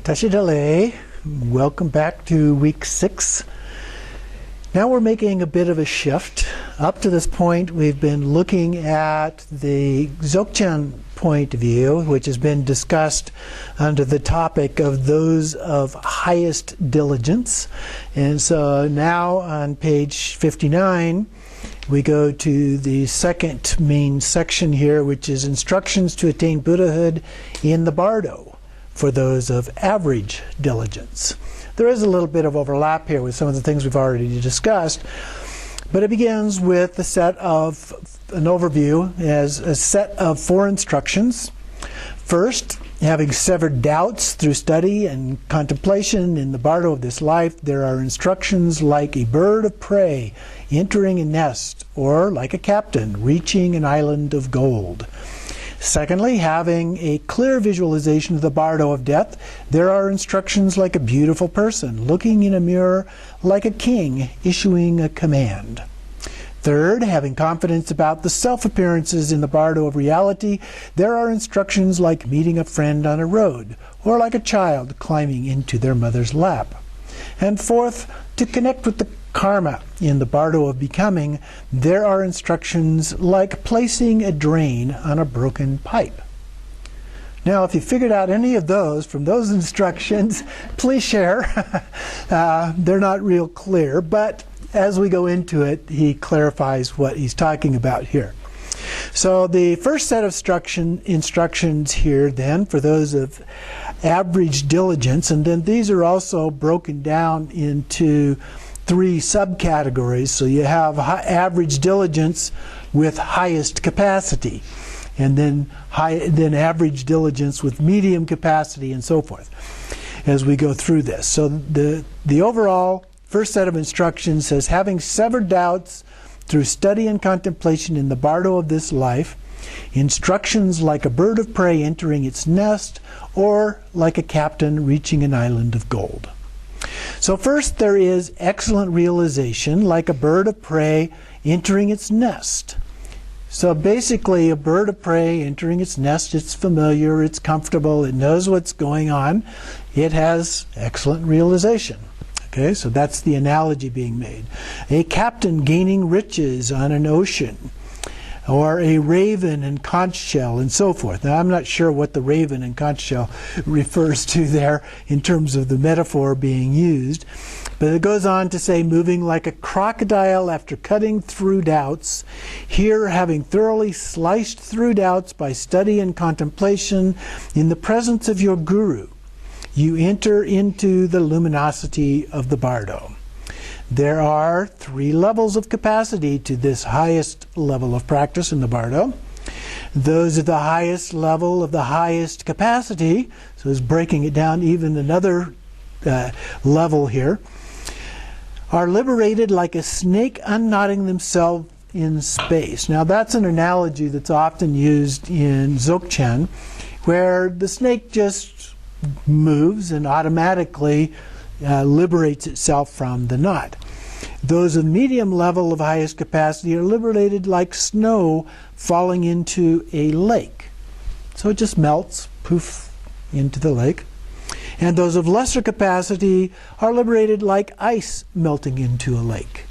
Tashidale, welcome back to week 6. Now we're making a bit of a shift. Up to this point, we've been looking at the Dzogchen point of view, which has been discussed under the topic of those of highest diligence. And so now on page 59, we go to the second main section here, which is instructions to attain Buddhahood in the Bardo for those of average diligence. There is a little bit of overlap here with some of the things we've already discussed, but it begins with an overview as a set of 4 instructions. First, having severed doubts through study and contemplation in the Bardo of this life, there are instructions like a bird of prey entering a nest, or like a captain reaching an island of gold. Secondly, having a clear visualization of the Bardo of death, there are instructions like a beautiful person looking in a mirror like a king issuing a command. Third, having confidence about the self-appearances in the Bardo of reality, there are instructions like meeting a friend on a road, or like a child climbing into their mother's lap. And fourth, to connect with the karma in the Bardo of becoming, there are instructions like placing a drain on a broken pipe. Now, if you figured out any of those from those instructions, please share. They're not real clear, but as we go into it, he clarifies what he's talking about here. So the first set of instructions here then for those of average diligence, and then these are also broken down into 3 subcategories. So you have average diligence with highest capacity, and then average diligence with medium capacity, and so forth as we go through this. So the overall first set of instructions says, having severed doubts through study and contemplation in the Bardo of this life, instructions like a bird of prey entering its nest, or like a captain reaching an island of gold. So first, there is excellent realization like a bird of prey entering its nest. So basically, a bird of prey entering its nest, it's familiar, it's comfortable, it knows what's going on, it has excellent realization. Okay, so that's the analogy being made. A captain gaining riches on an ocean, or a raven and conch shell, and so forth. Now, I'm not sure what the raven and conch shell refers to there in terms of the metaphor being used, but it goes on to say, moving like a crocodile after cutting through doubts, here having thoroughly sliced through doubts by study and contemplation in the presence of your guru, you enter into the luminosity of the Bardo. There are 3 levels of capacity to this highest level of practice in the Bardo. Those at the highest level of the highest capacity, so it's breaking it down even another level here, are liberated like a snake unknotting themselves in space. Now that's an analogy that's often used in Dzogchen, where the snake just moves and automatically liberates itself from the knot. Those of medium level of highest capacity are liberated like snow falling into a lake. So it just melts, poof, into the lake. And those of lesser capacity are liberated like ice melting into a lake.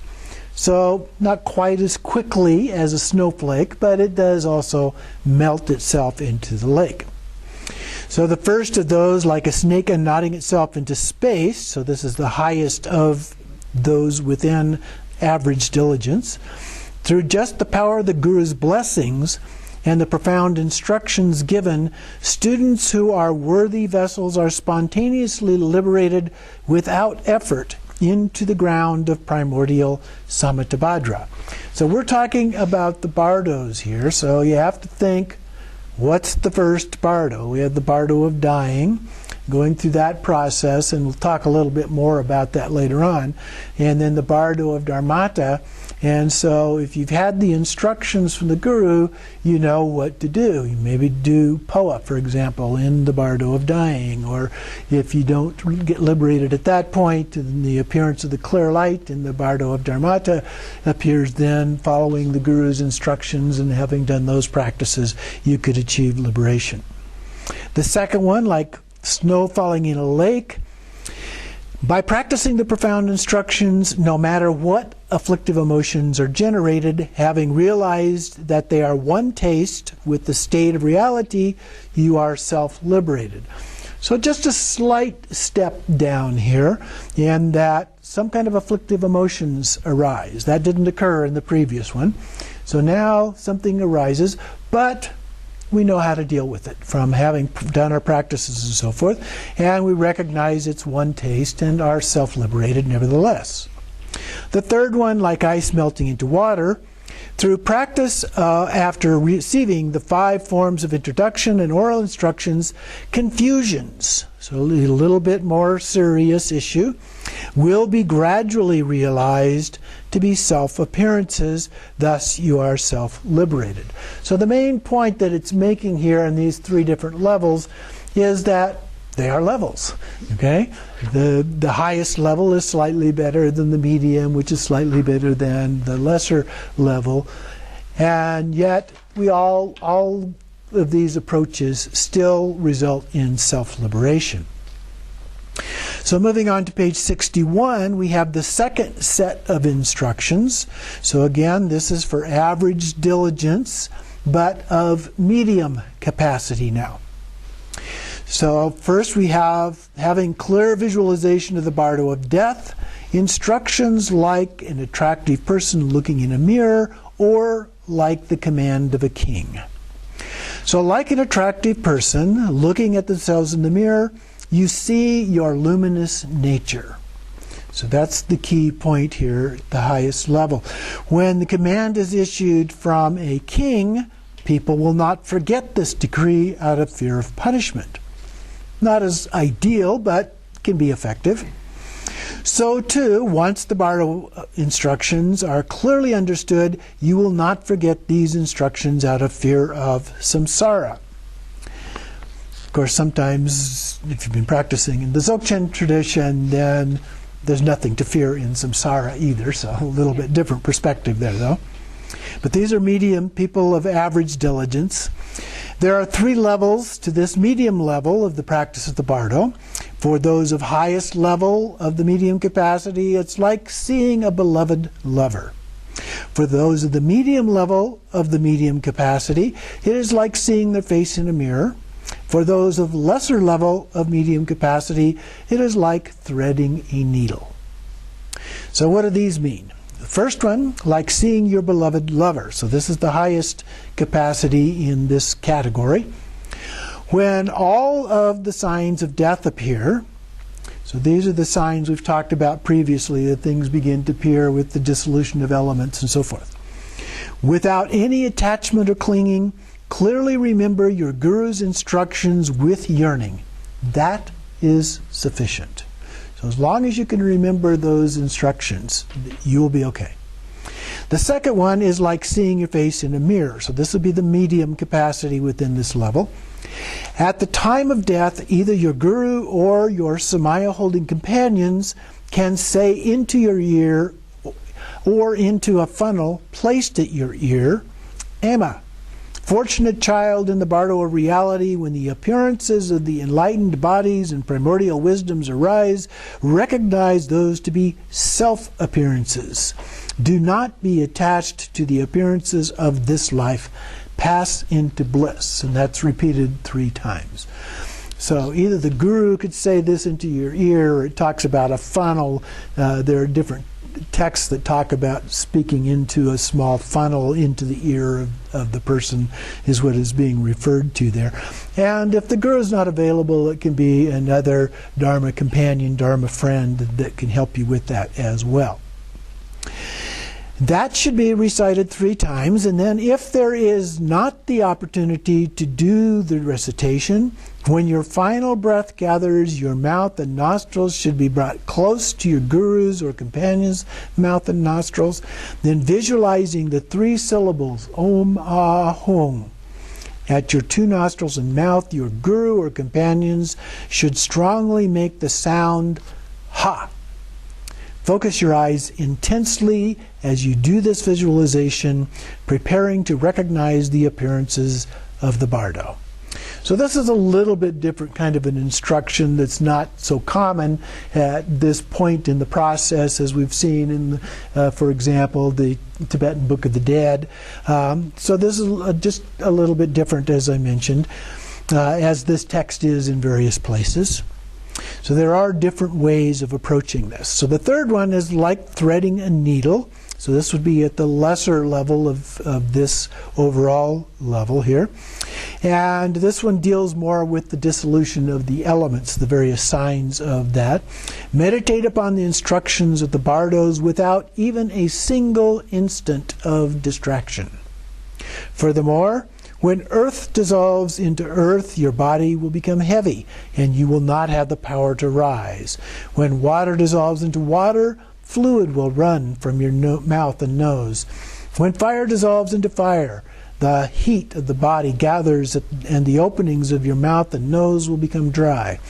So not quite as quickly as a snowflake, but it does also melt itself into the lake. So the first of those, like a snake unknotting itself into space, so this is the highest of those within average diligence, through just the power of the Guru's blessings and the profound instructions given, students who are worthy vessels are spontaneously liberated without effort into the ground of primordial Samattabhadra. So we're talking about the Bardos here, so you have to think, what's the first Bardo? We have the Bardo of dying, going through that process, and we'll talk a little bit more about that later on. And then the Bardo of Dharmata. And so if you've had the instructions from the Guru, you know what to do. You maybe do Poa, for example, in the Bardo of dying. Or if you don't get liberated at that point, then the appearance of the clear light in the Bardo of Dharmata appears then, following the Guru's instructions, and having done those practices, you could achieve liberation. The second one, like snow falling in a lake. By practicing the profound instructions, no matter what afflictive emotions are generated, having realized that they are one taste with the state of reality, you are self-liberated. So just a slight step down here in that some kind of afflictive emotions arise. That didn't occur in the previous one. So now something arises, but we know how to deal with it from having done our practices and so forth, and we recognize it's one taste and are self-liberated nevertheless. The third one, like ice melting into water, through practice after receiving the 5 forms of introduction and oral instructions, confusions, so a little bit more serious issue, will be gradually realized to be self-appearances, thus you are self-liberated. So the main point that it's making here in these 3 different levels is that they are levels. Okay? The highest level is slightly better than the medium, which is slightly better than the lesser level. And yet we all of these approaches still result in self-liberation. So moving on to page 61, we have the second set of instructions. So again, this is for average diligence, but of medium capacity now. So first we have having clear visualization of the Bardo of death, instructions like an attractive person looking in a mirror, or like the command of a king. So like an attractive person looking at themselves in the mirror, you see your luminous nature. So that's the key point here at the highest level. When the command is issued from a king, people will not forget this decree out of fear of punishment. Not as ideal, but can be effective. So too, once the Bardo instructions are clearly understood, you will not forget these instructions out of fear of samsara. Of course, sometimes, if you've been practicing in the Dzogchen tradition, then there's nothing to fear in samsara either, so a little bit different perspective there, though. But these are medium people of average diligence. There are 3 levels to this medium level of the practice of the Bardo. For those of highest level of the medium capacity, it's like seeing a beloved lover. For those of the medium level of the medium capacity, it is like seeing their face in a mirror. For those of lesser level of medium capacity, it is like threading a needle. So what do these mean? The first one, like seeing your beloved lover. So this is the highest capacity in this category. When all of the signs of death appear, so these are the signs we've talked about previously, that things begin to appear with the dissolution of elements and so forth. Without any attachment or clinging, clearly remember your Guru's instructions with yearning. That is sufficient. So as long as you can remember those instructions, you will be okay. The second one is like seeing your face in a mirror. So this will be the medium capacity within this level. At the time of death, either your Guru or your Samaya holding companions can say into your ear or into a funnel placed at your ear, Amma, fortunate child in the Bardo of reality, when the appearances of the enlightened bodies and primordial wisdoms arise, recognize those to be self-appearances. Do not be attached to the appearances of this life. Pass into bliss. And that's repeated 3 times. So either the Guru could say this into your ear, or it talks about a funnel. There are different texts that talk about speaking into a small funnel into the ear of the person is what is being referred to there. And if the Guru is not available, it can be another Dharma companion, Dharma friend that can help you with that as well. That should be recited 3 times, and then if there is not the opportunity to do the recitation, when your final breath gathers, your mouth and nostrils should be brought close to your Guru's or companion's mouth and nostrils, then visualizing the 3 syllables, Om Ah Hum, at your 2 nostrils and mouth, your Guru or companions should strongly make the sound Ha. Focus your eyes intensely as you do this visualization, preparing to recognize the appearances of the Bardo. So this is a little bit different kind of an instruction that's not so common at this point in the process as we've seen in, for example, the Tibetan Book of the Dead. So this is just a little bit different, as I mentioned, as this text is in various places. So there are different ways of approaching this. So the third one is like threading a needle. So this would be at the lesser level of this overall level here. And this one deals more with the dissolution of the elements, the various signs of that. Meditate upon the instructions of the Bardos without even a single instant of distraction. Furthermore, when earth dissolves into earth, your body will become heavy, and you will not have the power to rise. When water dissolves into water, fluid will run from your mouth and nose. When fire dissolves into fire, the heat of the body gathers and the openings of your mouth and nose will become dry.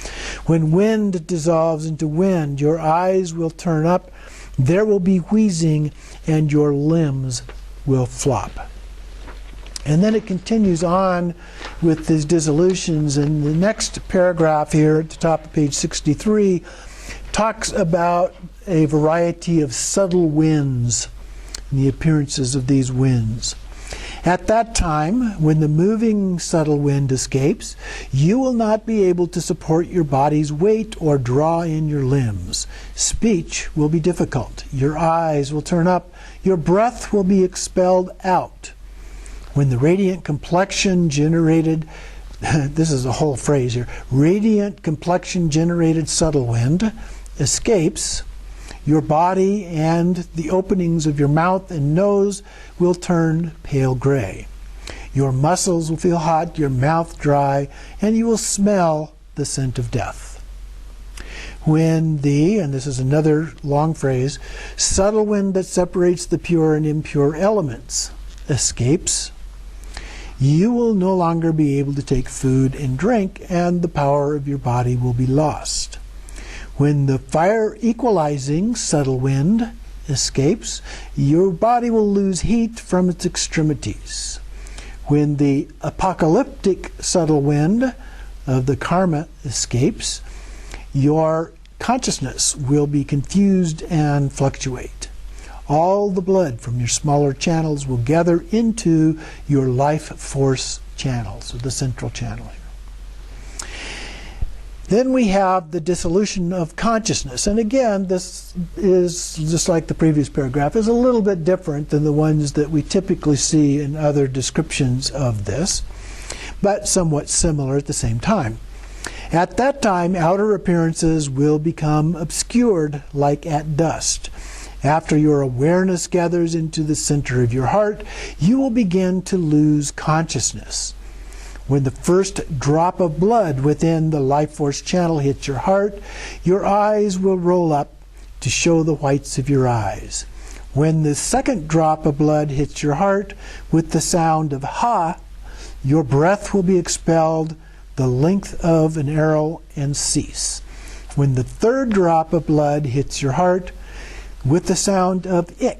When wind dissolves into wind, your eyes will turn up, there will be wheezing, and your limbs will flop. And then it continues on with these dissolutions, and the next paragraph here at the top of page 63 talks about a variety of subtle winds and the appearances of these winds. At that time, when the moving subtle wind escapes, you will not be able to support your body's weight or draw in your limbs. Speech will be difficult. Your eyes will turn up. Your breath will be expelled out. When the radiant complexion generated, this is a whole phrase here, radiant complexion generated subtle wind escapes, your body and the openings of your mouth and nose will turn pale gray. Your muscles will feel hot, your mouth dry, and you will smell the scent of death. When the, and this is another long phrase, subtle wind that separates the pure and impure elements escapes, you will no longer be able to take food and drink, and the power of your body will be lost. When the fire equalizing subtle wind escapes, your body will lose heat from its extremities. When the apocalyptic subtle wind of the karma escapes, your consciousness will be confused and fluctuate. All the blood from your smaller channels will gather into your life force channels, so the central channel here. Then we have the dissolution of consciousness. And again, this is, just like the previous paragraph, is a little bit different than the ones that we typically see in other descriptions of this, but somewhat similar at the same time. At that time, outer appearances will become obscured like at dust. After your awareness gathers into the center of your heart, you will begin to lose consciousness. When the first drop of blood within the life force channel hits your heart, your eyes will roll up to show the whites of your eyes. When the second drop of blood hits your heart with the sound of ha, your breath will be expelled the length of an arrow and cease. When the third drop of blood hits your heart with the sound of ik,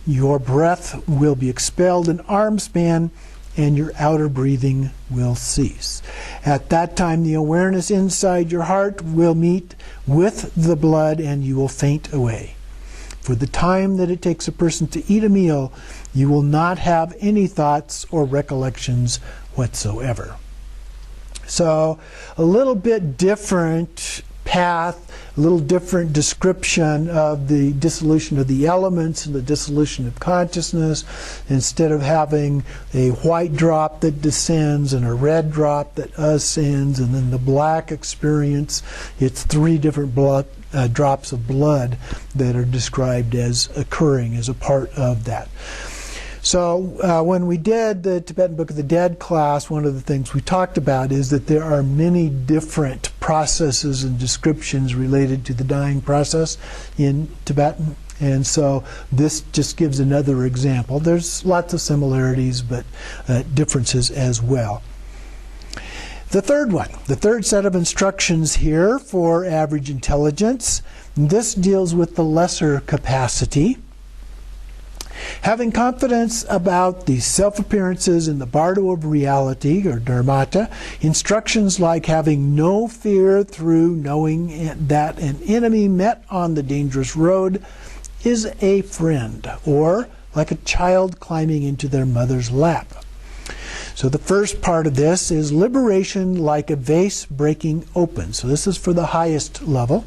your breath will be expelled an arm span and your outer breathing will cease. At that time, the awareness inside your heart will meet with the blood and you will faint away. For the time that it takes a person to eat a meal, you will not have any thoughts or recollections whatsoever. So, a little bit different path, a little different description of the dissolution of the elements and the dissolution of consciousness. Instead of having a white drop that descends and a red drop that ascends and then the black experience, it's three different drops of blood that are described as occurring as a part of that. So when we did the Tibetan Book of the Dead class, one of the things we talked about is that there are many different processes and descriptions related to the dying process in Tibetan. And so this just gives another example. There's lots of similarities, but differences as well. The third one, the third set of instructions here for average intelligence, this deals with the lesser capacity. Having confidence about the self-appearances in the Bardo of reality, or dharmata, instructions like having no fear through knowing that an enemy met on the dangerous road is a friend, or like a child climbing into their mother's lap. So the first part of this is liberation like a vase breaking open. So this is for the highest level.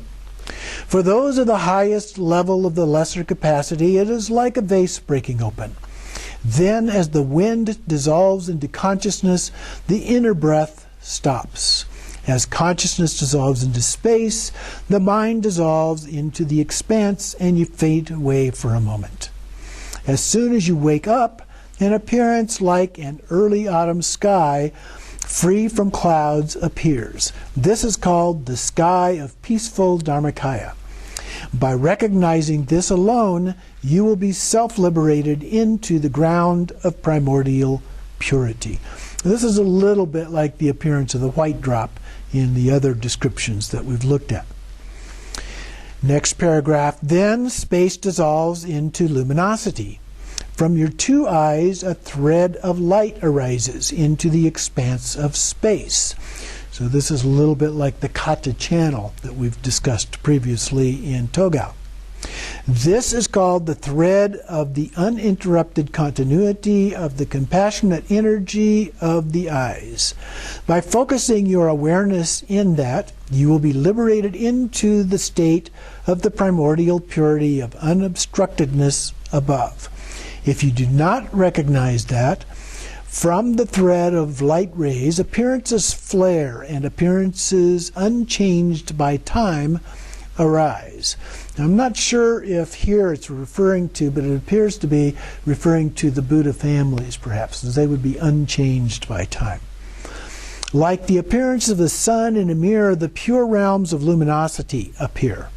For those of the highest level of the lesser capacity, it is like a vase breaking open. Then, as the wind dissolves into consciousness, the inner breath stops. As consciousness dissolves into space, the mind dissolves into the expanse and you fade away for a moment. As soon as you wake up, an appearance like an early autumn sky, free from clouds, appears. This is called the sky of peaceful Dharmakaya. By recognizing this alone, you will be self-liberated into the ground of primordial purity. This is a little bit like the appearance of the white drop in the other descriptions that we've looked at. Next paragraph, then space dissolves into luminosity. From your two eyes, a thread of light arises into the expanse of space. So this is a little bit like the kata channel that we've discussed previously in Togao. This is called the thread of the uninterrupted continuity of the compassionate energy of the eyes. By focusing your awareness in that, you will be liberated into the state of the primordial purity of unobstructedness above. If you do not recognize that, from the thread of light rays, appearances flare and appearances unchanged by time arise. Now, I'm not sure if here it's referring to, but it appears to be referring to the Buddha families, perhaps, as they would be unchanged by time. Like the appearance of the sun in a mirror, the pure realms of luminosity appear.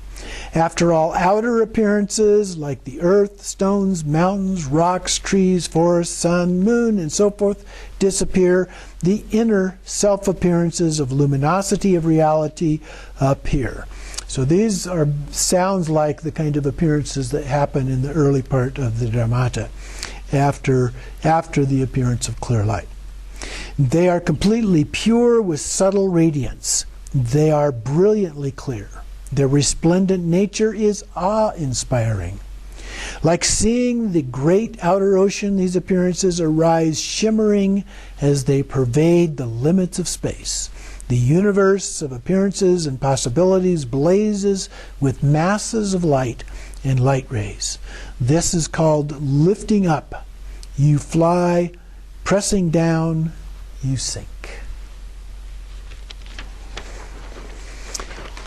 After all outer appearances, like the earth, stones, mountains, rocks, trees, forests, sun, moon, and so forth, disappear, the inner self-appearances of luminosity of reality appear. So these sounds like the kind of appearances that happen in the early part of the Dharmata, after the appearance of clear light. They are completely pure with subtle radiance. They are brilliantly clear. Their resplendent nature is awe-inspiring. Like seeing the great outer ocean, these appearances arise shimmering as they pervade the limits of space. The universe of appearances and possibilities blazes with masses of light and light rays. This is called lifting up. You fly, pressing down, you sink.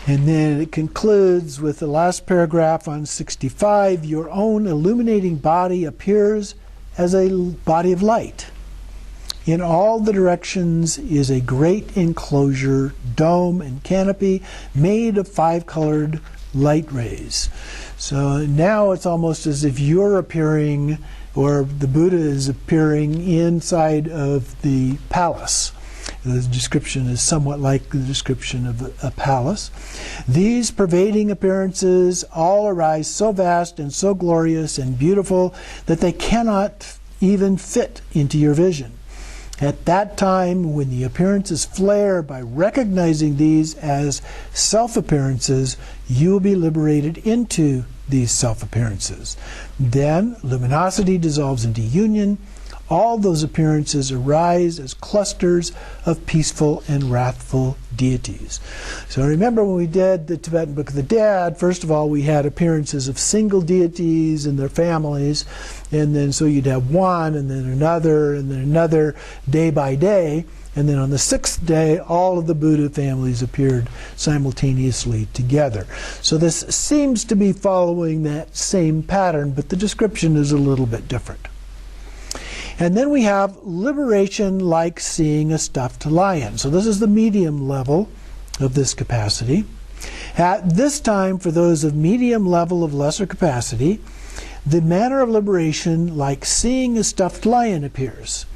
And then it concludes with the last paragraph on 65. Your own illuminating body appears as a body of light. In all the directions is a great enclosure, dome, and canopy made of 5-colored light rays. So now it's almost as if you're appearing, or the Buddha is appearing inside of the palace. The description is somewhat like the description of a palace. These pervading appearances all arise so vast and so glorious and beautiful that they cannot even fit into your vision. At that time, when the appearances flare, by recognizing these as self-appearances, you will be liberated into these self-appearances. Then luminosity dissolves into union. All those appearances arise as clusters of peaceful and wrathful deities. So remember when we did the Tibetan Book of the Dead, first of all we had appearances of single deities and their families, and then so you'd have one and then another day by day, and then on the 6th day all of the Buddha families appeared simultaneously together. So this seems to be following that same pattern, but the description is a little bit different. And then we have liberation like seeing a stuffed lion. So this is the medium level of this capacity. At this time, for those of medium level of lesser capacity, the manner of liberation like seeing a stuffed lion appears.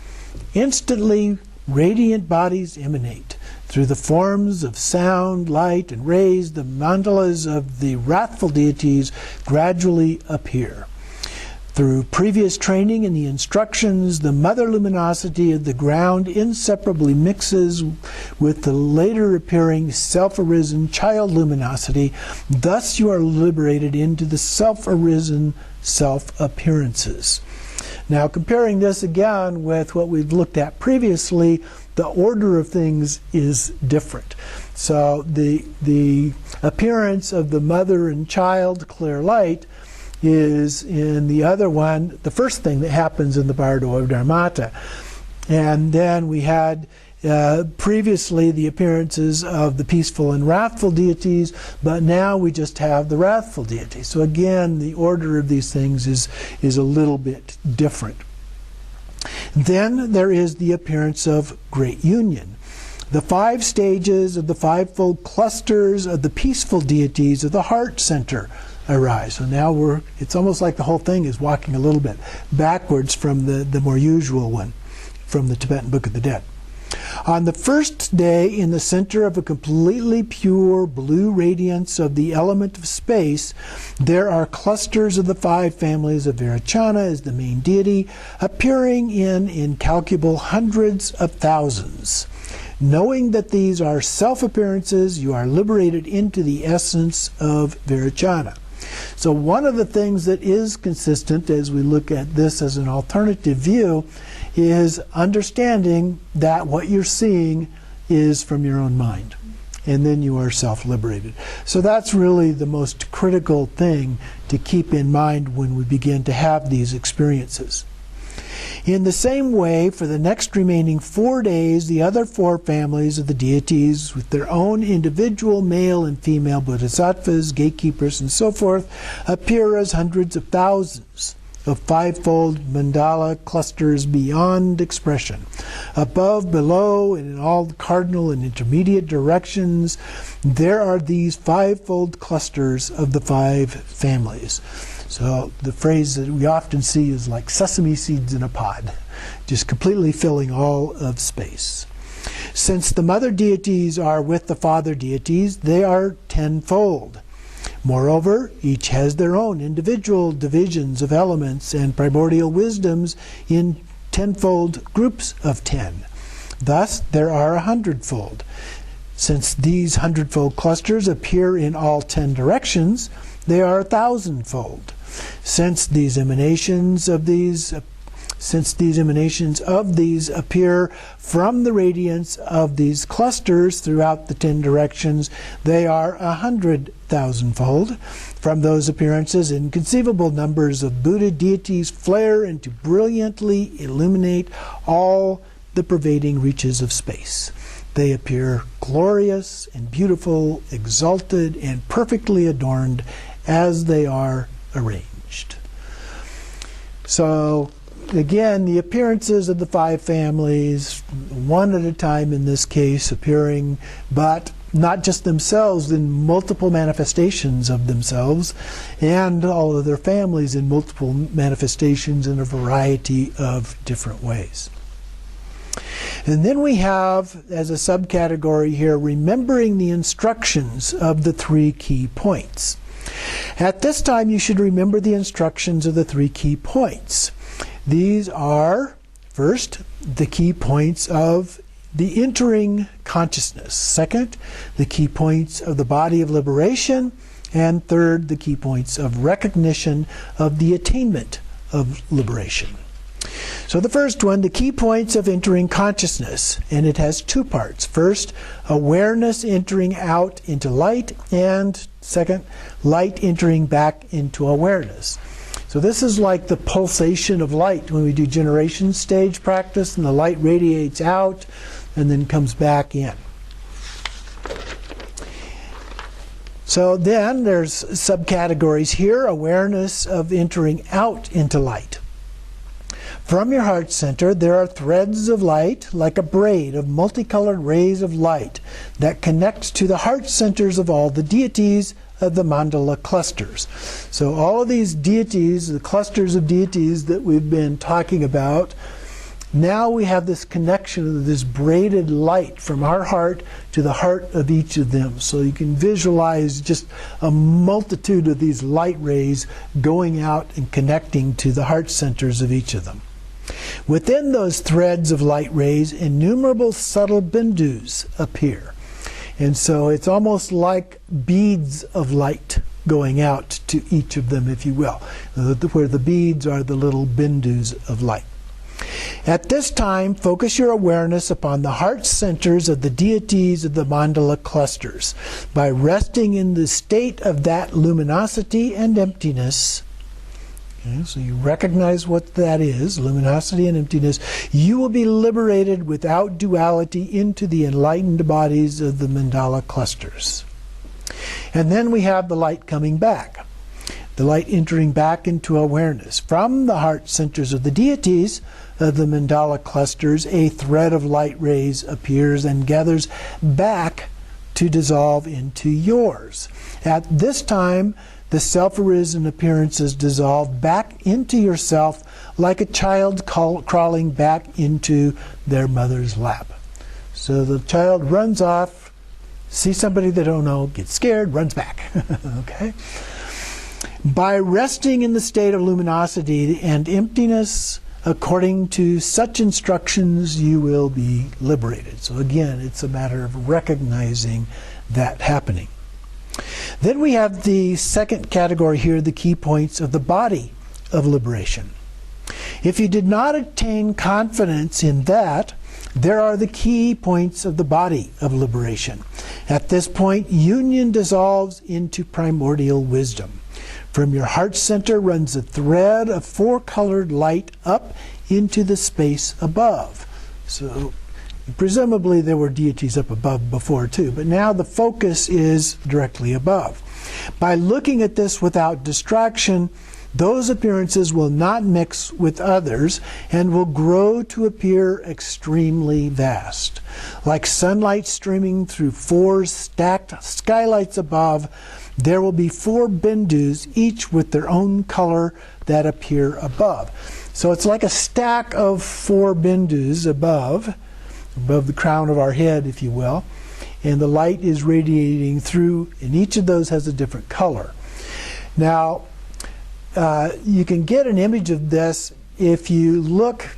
Instantly, radiant bodies emanate. Through the forms of sound, light, and rays, the mandalas of the wrathful deities gradually appear. Through previous training in the instructions, the mother luminosity of the ground inseparably mixes with the later appearing self-arisen child luminosity. Thus you are liberated into the self-arisen self-appearances. Now, comparing this again with what we've looked at previously, the order of things is different. So the appearance of the mother and child clear light is in the other one the first thing that happens in the Bardo of Dharmata. And then we had previously the appearances of the peaceful and wrathful deities, but now we just have the wrathful deity. So again, the order of these things is a little bit different. Then there is the appearance of great union. The 5 stages of the 5-fold clusters of the peaceful deities of the heart center arise. So now it's almost like the whole thing is walking a little bit backwards from the more usual one from the Tibetan Book of the Dead. On the first day, in the center of a completely pure blue radiance of the element of space, there are clusters of the 5 families of Virachana as the main deity, appearing in incalculable hundreds of thousands. Knowing that these are self-appearances, you are liberated into the essence of Virachana. So one of the things that is consistent as we look at this as an alternative view is understanding that what you're seeing is from your own mind. And then you are self-liberated. So that's really the most critical thing to keep in mind when we begin to have these experiences. In the same way, for the next remaining 4 days, the other 4 families of the deities, with their own individual male and female bodhisattvas, gatekeepers, and so forth, appear as hundreds of thousands of 5-fold mandala clusters beyond expression. Above, below, and in all the cardinal and intermediate directions, there are these 5-fold clusters of the 5 families. So the phrase that we often see is like sesame seeds in a pod, just completely filling all of space. Since the mother deities are with the father deities, they are 10-fold. Moreover, each has their own individual divisions of elements and primordial wisdoms in 10-fold groups of 10. Thus, there are 100-fold. Since these 100-fold clusters appear in all 10 directions, they are 1,000-fold. Since these emanations of these appear from the radiance of these clusters throughout the 10 directions, they are 100,000-fold. From those appearances, inconceivable numbers of Buddha deities flare and to brilliantly illuminate all the pervading reaches of space. They appear glorious and beautiful, exalted and perfectly adorned as they are arranged. So again, the appearances of the 5 families, one at a time in this case, appearing, but not just themselves, in multiple manifestations of themselves, and all of their families in multiple manifestations in a variety of different ways. And then we have, as a subcategory here, remembering the instructions of the 3 key points. At this time, you should remember the instructions of the 3 key points. These are, first, the key points of the entering consciousness. Second, the key points of the body of liberation. And third, the key points of recognition of the attainment of liberation. So the first one, the key points of entering consciousness, and it has 2 parts. First, awareness entering out into light, and second, light entering back into awareness. So this is like the pulsation of light when we do generation stage practice, and the light radiates out and then comes back in. So then there's subcategories here, awareness of entering out into light. From your heart center, there are threads of light, like a braid of multicolored rays of light, that connect to the heart centers of all the deities of the mandala clusters. So all of these deities, the clusters of deities that we've been talking about, Now we have this connection of this braided light from our heart to the heart of each of them. So you can visualize just a multitude of these light rays going out and connecting to the heart centers of each of them. Within those threads of light rays, innumerable subtle bindus appear. And so it's almost like beads of light going out to each of them, if you will, where the beads are the little bindus of light. At this time, focus your awareness upon the heart centers of the deities of the mandala clusters. By resting in the state of that luminosity and emptiness, okay, so you recognize what that is, luminosity and emptiness, you will be liberated without duality into the enlightened bodies of the mandala clusters. And then we have the light coming back. The light entering back into awareness. From the heart centers of the deities of the mandala clusters, a thread of light rays appears and gathers back to dissolve into yours. At this time, the self-arisen appearances dissolve back into yourself like a child crawling back into their mother's lap. So the child runs off, sees somebody they don't know, gets scared, runs back. Okay? By resting in the state of luminosity and emptiness, according to such instructions, you will be liberated. So again, it's a matter of recognizing that happening. Then we have the second category here, the key points of the body of liberation. If you did not attain confidence in that, there are the key points of the body of liberation. At this point, union dissolves into primordial wisdom. From your heart center runs a thread of four-colored light up into the space above. So presumably there were deities up above before too, but now the focus is directly above. By looking at this without distraction, those appearances will not mix with others and will grow to appear extremely vast. Like sunlight streaming through four stacked skylights above, there will be four bindus, each with their own color, that appear above. So it's like a stack of four bindus above the crown of our head, if you will, and the light is radiating through, and each of those has a different color. Now, you can get an image of this if you look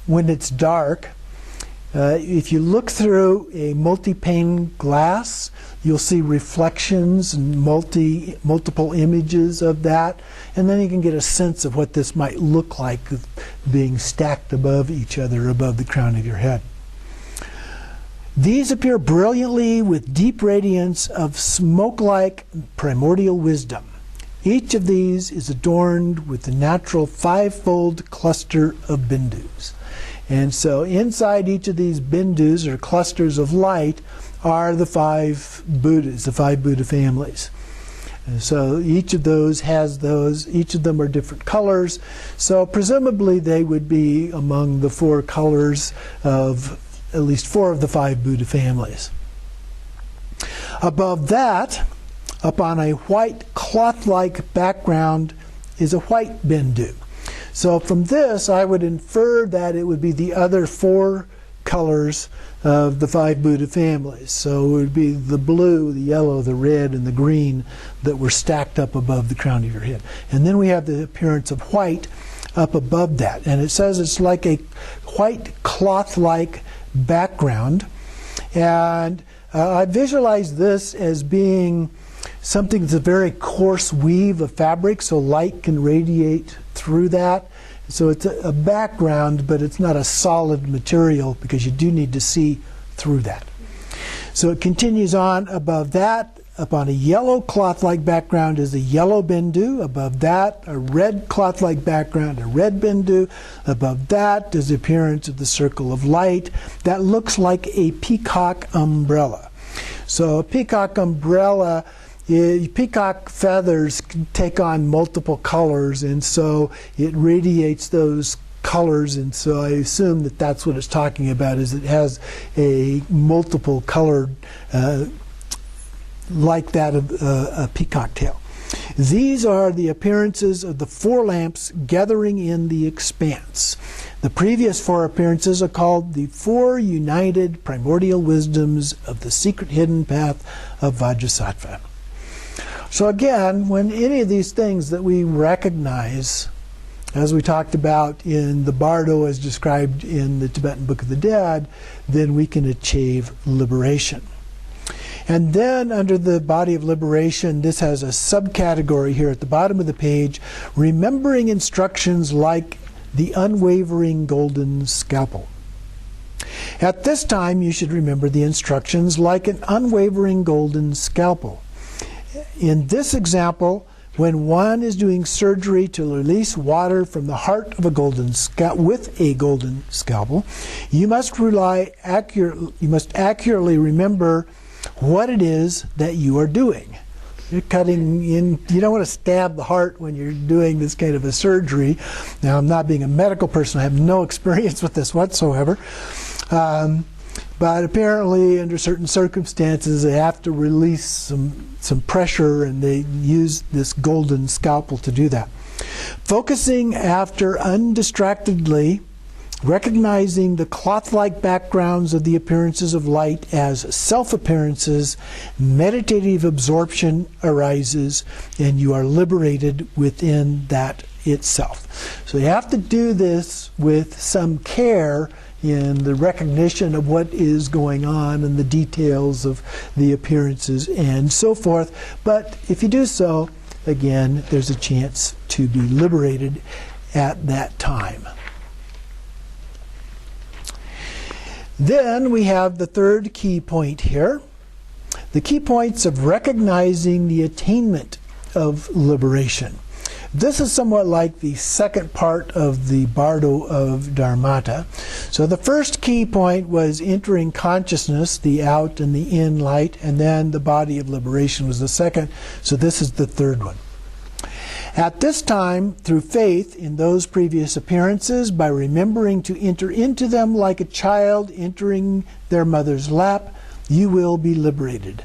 when it's dark. If you look through a multi-pane glass, you'll see reflections and multiple images of that, and then you can get a sense of what this might look like being stacked above each other above the crown of your head. These appear brilliantly with deep radiance of smoke-like primordial wisdom. Each of these is adorned with the natural five-fold cluster of bindus. And so inside each of these bindus, or clusters of light, are the five Buddhas, the five Buddha families. And so each of those has those, each of them are different colors. So presumably they would be among the four colors of at least four of the five Buddha families. Above that, up on a white cloth-like background, is a white bindu. So from this, I would infer that it would be the other four colors of the five Buddha families. So it would be the blue, the yellow, the red, and the green that were stacked up above the crown of your head. And then we have the appearance of white up above that. And it says it's like a white cloth-like background. And I visualize this as being something that's a very coarse weave of fabric, so light can radiate through that. So it's a background, but it's not a solid material because you do need to see through that. So it continues on. Above that, up on a yellow cloth-like background, is a yellow bindu. Above that, a red cloth-like background, a red bindu. Above that is the appearance of the circle of light that looks like a peacock umbrella. So a peacock umbrella, peacock feathers can take on multiple colors, and so it radiates those colors, and so I assume that that's what it's talking about, is it has a multiple colored like that of a peacock tail. These are the appearances of the four lamps gathering in the expanse. The previous four appearances are called the four united primordial wisdoms of the secret hidden path of Vajrasattva. So again, when any of these things that we recognize, as we talked about in the Bardo as described in the Tibetan Book of the Dead, then we can achieve liberation. And then under the body of liberation, this has a subcategory here at the bottom of the page, remembering instructions like the unwavering golden scalpel. At this time, you should remember the instructions like an unwavering golden scalpel. In this example, when one is doing surgery to release water from the heart of a golden with a golden scalpel, you must accurately remember what it is that you are doing. You're cutting in, you don't want to stab the heart when you're doing this kind of a surgery. Now, I'm not being a medical person, I have no experience with this whatsoever. But apparently, under certain circumstances, they have to release some pressure, and they use this golden scalpel to do that. Focusing after undistractedly, recognizing the cloth-like backgrounds of the appearances of light as self-appearances, meditative absorption arises, and you are liberated within that itself. So you have to do this with some care in the recognition of what is going on and the details of the appearances and so forth. But if you do so, again, there's a chance to be liberated at that time. Then we have the third key point here. The key points of recognizing the attainment of liberation. This is somewhat like the second part of the Bardo of Dharmata. So the first key point was entering consciousness, the out and the in light, and then the body of liberation was the second. So this is the third one. At this time, through faith in those previous appearances, by remembering to enter into them like a child entering their mother's lap, you will be liberated.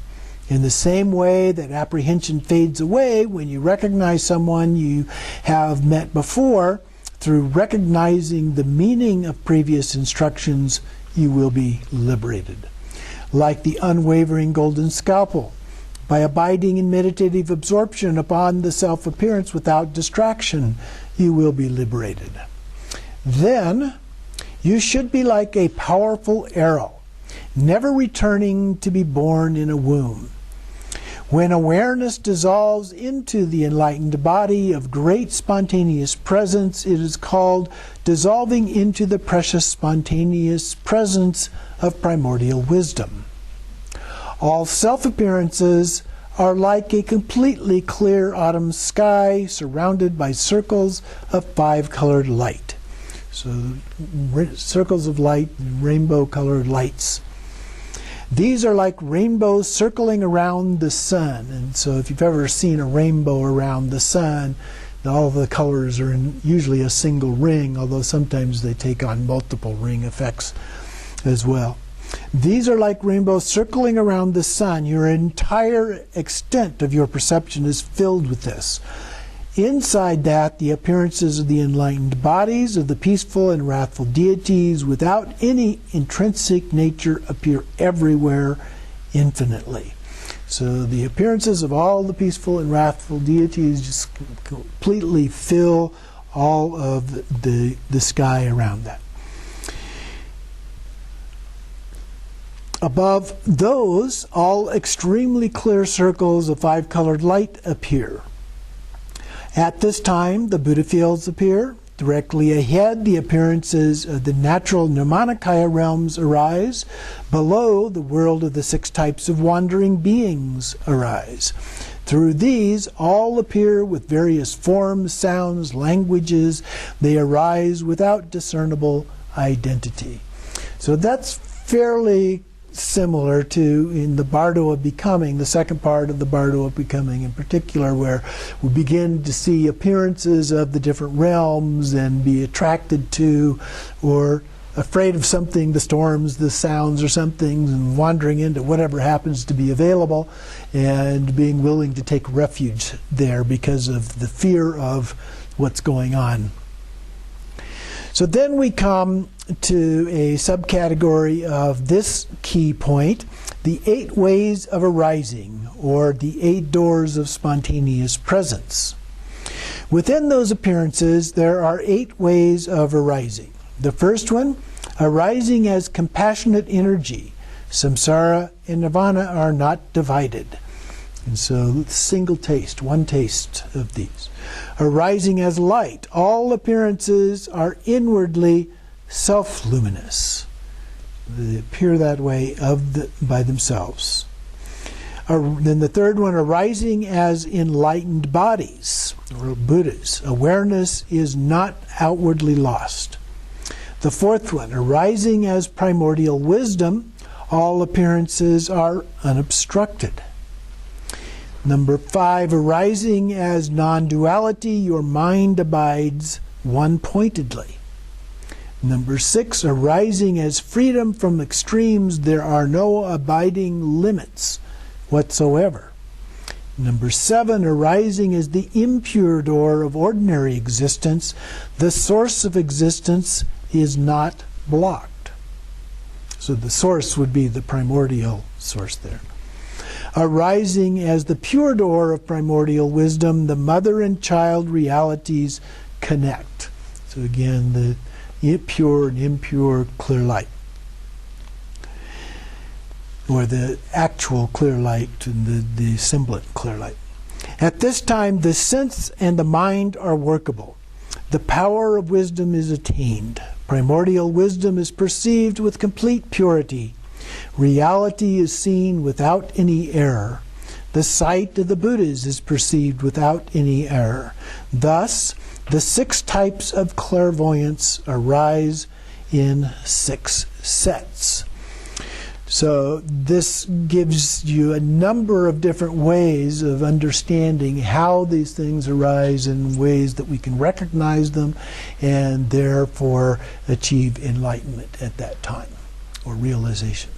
In the same way that apprehension fades away when you recognize someone you have met before, through recognizing the meaning of previous instructions, you will be liberated. Like the unwavering golden scalpel, by abiding in meditative absorption upon the self-appearance without distraction, you will be liberated. Then, you should be like a powerful arrow, never returning to be born in a womb. When awareness dissolves into the enlightened body of great spontaneous presence, it is called dissolving into the precious spontaneous presence of primordial wisdom. All self-appearances are like a completely clear autumn sky surrounded by circles of five-colored light. So circles of light, rainbow-colored lights. These are like rainbows circling around the sun. And so if you've ever seen a rainbow around the sun, all the colors are in usually a single ring, although sometimes they take on multiple ring effects as well. These are like rainbows circling around the sun. Your entire extent of your perception is filled with this. Inside that, the appearances of the enlightened bodies of the peaceful and wrathful deities without any intrinsic nature appear everywhere infinitely. So the appearances of all the peaceful and wrathful deities just completely fill all of the sky around that. Above those, all extremely clear circles of five-colored light appear. At this time, the Buddha fields appear. Directly ahead, the appearances of the natural Nirmanakaya realms arise. Below, the world of the six types of wandering beings arise. Through these, all appear with various forms, sounds, languages. They arise without discernible identity. So that's fairly similar to in the Bardo of Becoming, the second part of the Bardo of Becoming in particular, where we begin to see appearances of the different realms and be attracted to or afraid of something, the storms, the sounds or something, and wandering into whatever happens to be available and being willing to take refuge there because of the fear of what's going on. So then we come to a subcategory of this key point, the 8 ways of arising, or the 8 doors of spontaneous presence. Within those appearances, there are 8 ways of arising. The first one, arising as compassionate energy. Samsara and nirvana are not divided. And so, single taste, one taste of these. Arising as light. All appearances are inwardly self-luminous. They appear that way by themselves. Then the third one, arising as enlightened bodies, or Buddhas. Awareness is not outwardly lost. The fourth one, arising as primordial wisdom. All appearances are unobstructed. Number 5, arising as non-duality, your mind abides one-pointedly. Number 6, arising as freedom from extremes, there are no abiding limits whatsoever. Number 7, arising as the impure door of ordinary existence, the source of existence is not blocked. So the source would be the primordial source there. Arising as the pure door of primordial wisdom, the mother and child realities connect. So again, the pure and impure clear light, or the actual clear light and the semblant clear light. At this time, the sense and the mind are workable. The power of wisdom is attained. Primordial wisdom is perceived with complete purity. Reality is seen without any error. The sight of the Buddhas is perceived without any error. Thus, the 6 types of clairvoyance arise in 6 sets. So this gives you a number of different ways of understanding how these things arise in ways that we can recognize them and therefore achieve enlightenment at that time, or realization.